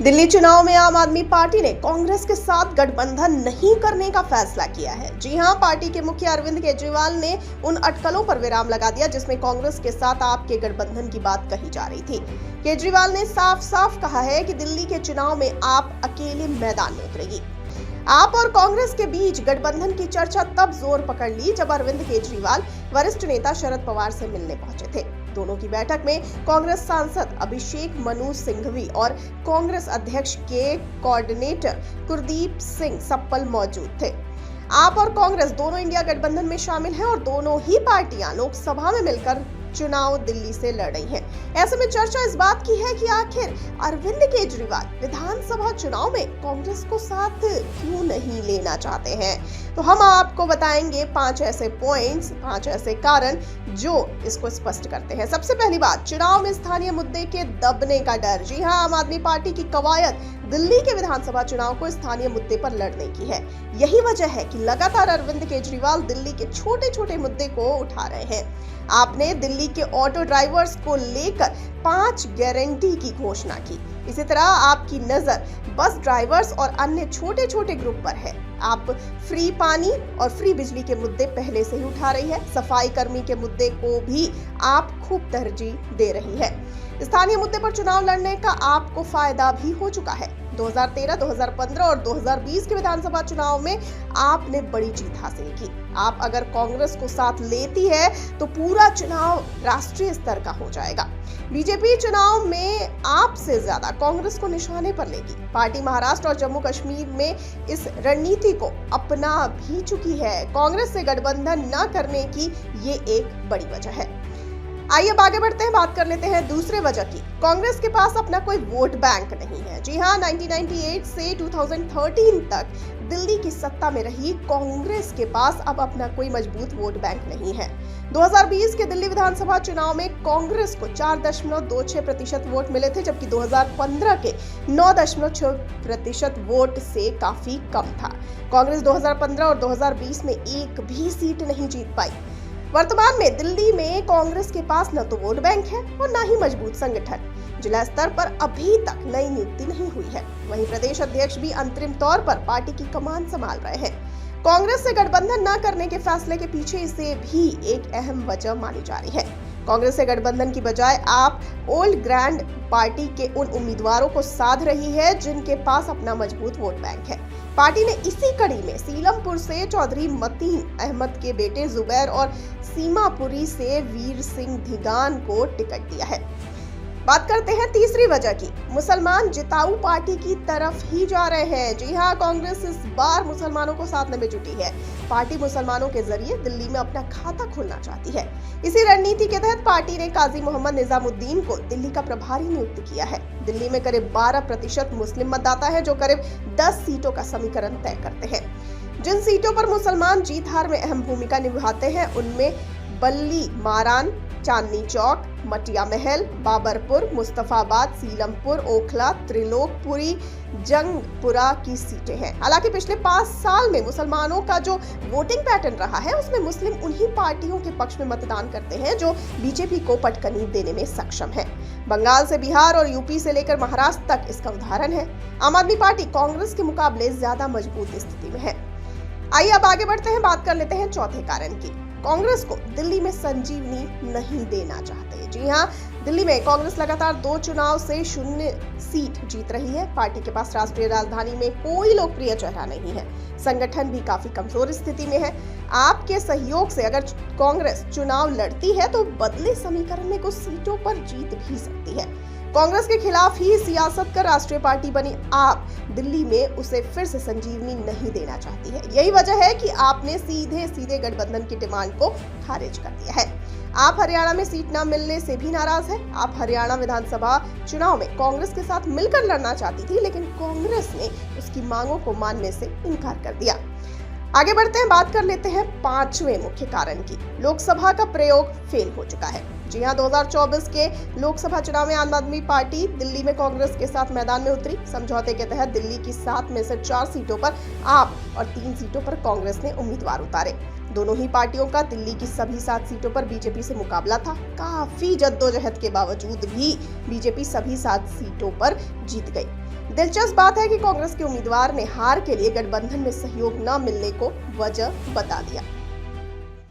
दिल्ली चुनाव में आम आदमी पार्टी ने कांग्रेस के साथ गठबंधन नहीं करने का फैसला किया है। जी हां, पार्टी के मुखिया अरविंद केजरीवाल ने उन अटकलों पर विराम लगा दिया जिसमें कांग्रेस के साथ आप के गठबंधन की बात कही जा रही थी। केजरीवाल ने साफ साफ कहा है कि दिल्ली के चुनाव में आप अकेले मैदान में उतरेगी। आप और कांग्रेस के बीच गठबंधन की चर्चा तब जोर पकड़ ली जब अरविंद केजरीवाल वरिष्ठ नेता शरद पवार से मिलने पहुंचे थे। दोनों की बैठक में कांग्रेस सांसद अभिषेक मनु सिंघवी और कांग्रेस अध्यक्ष के कोऑर्डिनेटर कुलदीप सिंह सप्पल मौजूद थे। आप और कांग्रेस दोनों इंडिया गठबंधन में शामिल हैं और दोनों ही पार्टियां लोकसभा में मिलकर चुनाव दिल्ली से लड़ रही हैं। ऐसे में चर्चा इस बात की है कि आखिर अरविंद केजरीवाल विधानसभा चुनाव में कांग्रेस को साथ क्यों नहीं लेना चाहते हैं। तो हम आपको बताएंगे 5 ऐसे पॉइंट्स, 5 ऐसे कारण जो इसको स्पष्ट करते हैं। सबसे पहली बात, चुनाव में स्थानीय मुद्दे के दबने का डर। जी हां, आम आदमी पार्टी की कवायद दिल्ली के विधानसभा चुनाव को स्थानीय मुद्दे पर लड़ने की है। यही वजह है कि लगातार अरविंद केजरीवाल दिल्ली के छोटे छोटे मुद्दे को उठा रहे हैं। आपने दिल्ली के ऑटो ड्राइवर्स को लेकर 5 गारंटी की घोषणा की। इसी तरह आपकी नजर बस ड्राइवर्स और अन्य छोटे छोटे ग्रुप पर है। आप फ्री पानी और फ्री बिजली के मुद्दे पहले से ही उठा रही है। सफाई कर्मी के मुद्दे को भी आप खूब तरजीह दे रही है। स्थानीय मुद्दे पर चुनाव लड़ने का आपको फायदा भी हो चुका है। 2013, 2015 और 2020 के विधानसभा चुनाव में आपने बड़ी जीत हासिल की। आप अगर कांग्रेस को साथ लेती है तो पूरा चुनाव राष्ट्रीय स्तर का हो जाएगा। बीजेपी चुनाव में आपसे ज्यादा कांग्रेस को निशाने पर लेगी। पार्टी महाराष्ट्र और जम्मू कश्मीर में इस रणनीति को अपना भी चुकी है। कांग्रेस से गठबंधन न करने की ये एक बड़ी वजह है। आइए अब आगे बढ़ते हैं, बात कर लेते हैं दूसरे वजह की। कांग्रेस के पास अपना कोई वोट बैंक नहीं है। जी हां, 1998 से 2013 तक दिल्ली की सत्ता में रही कांग्रेस के पास अब अपना कोई मजबूत वोट बैंक नहीं है। 2020 के दिल्ली विधानसभा चुनाव में कांग्रेस को 4.26% वोट मिले थे, जबकि 2015 के 9.6% वोट से काफी कम था। कांग्रेस 2015 और 2020 में एक भी सीट नहीं जीत पाई। वर्तमान में दिल्ली में कांग्रेस के पास न तो वोट बैंक है और न ही मजबूत संगठन। जिला स्तर पर अभी तक नई नियुक्ति नहीं हुई है। वहीं प्रदेश अध्यक्ष भी अंतरिम तौर पर पार्टी की कमान संभाल रहे हैं। कांग्रेस से गठबंधन न करने के फैसले के पीछे इसे भी एक अहम वजह मानी जा रही है। कांग्रेस से गठबंधन की बजाय आप ओल्ड ग्रैंड पार्टी के उन उम्मीदवारों को साध रही है जिनके पास अपना मजबूत वोट बैंक है। पार्टी ने इसी कड़ी में सीलमपुर से चौधरी मतीन अहमद के बेटे जुबैर और सीमापुरी से वीर सिंह धिगान को टिकट दिया है। बात करते हैं तीसरी वजह की। मुसलमान जिताऊ पार्टी की तरफ ही जा रहे हैं। जी हां, कांग्रेस इस बार मुसलमानों को साधने में जुटी है। पार्टी मुसलमानों के जरिए दिल्ली में अपना खाता खोलना चाहती है। इसी रणनीति के तहत पार्टी ने काजी मोहम्मद निजामुद्दीन को दिल्ली का प्रभारी नियुक्त किया है। दिल्ली में करीब 12% मुस्लिम मतदाता है जो करीब 10 सीटों का समीकरण तय करते हैं। जिन सीटों पर मुसलमान जीत हार में अहम भूमिका निभाते हैं उनमें बल्ली मारान, चांदनी चौक, मटिया महल, बाबरपुर, मुस्तफाबाद, सीलमपुर, ओखला, त्रिलोकपुरी, जंगपुरा की सीटें हैं। हालांकि पिछले 5 साल में मुसलमानों का जो वोटिंग पैटर्न रहा है उसमें मुस्लिम उन्हीं पार्टियों के पक्ष में मतदान करते हैं जो बीजेपी को पटकनी देने में सक्षम है। बंगाल से बिहार और यूपी से लेकर महाराष्ट्र तक इसका उदाहरण है। आम आदमी पार्टी कांग्रेस के मुकाबले ज्यादा मजबूत स्थिति में है। आइए अब आगे बढ़ते हैं, बात कर लेते हैं चौथे कारण की। कांग्रेस को दिल्ली में संजीवनी नहीं देना चाहते। जी हां, दिल्ली में कांग्रेस लगातार 2 चुनाव से 0 सीट जीत रही है। पार्टी के पास राष्ट्रीय राजधानी में कोई लोकप्रिय चेहरा नहीं है। संगठन भी काफी कमजोर स्थिति में है। आपके सहयोग से अगर कांग्रेस चुनाव लड़ती है तो बदले समीकरण में कुछ सीटों पर जीत भी सकती है। कांग्रेस के खिलाफ ही सियासत कर राष्ट्रीय पार्टी बनी आप दिल्ली में उसे फिर से संजीवनी नहीं देना चाहती है। यही वजह है कि आपने सीधे गठबंधन की डिमांड को खारिज कर दिया है। आप हरियाणा में सीट न मिलने से भी नाराज है। आप हरियाणा विधानसभा चुनाव में कांग्रेस के साथ मिलकर लड़ना चाहती थी, लेकिन कांग्रेस ने उसकी मांगों को मानने से इनकार कर दिया। आगे बढ़ते हैं, बात कर लेते हैं 5वें मुख्य कारण की। लोकसभा का प्रयोग फेल हो चुका है। जी हां, 2024 के लोकसभा चुनाव में आम आदमी पार्टी दिल्ली में कांग्रेस के साथ मैदान में उतरी। समझौते के तहत दिल्ली की 7 में से 4 सीटों पर आप और 3 सीटों पर कांग्रेस ने उम्मीदवार उतारे। दोनों ही पार्टियों का दिल्ली की सभी 7 सीटों पर बीजेपी से मुकाबला था। काफी जद्दोजहद के बावजूद भी बीजेपी सभी 7 सीटों पर जीत गई। दिलचस्प बात है कि कांग्रेस के उम्मीदवार ने हार के लिए गठबंधन में सहयोग न मिलने को वजह बता दिया।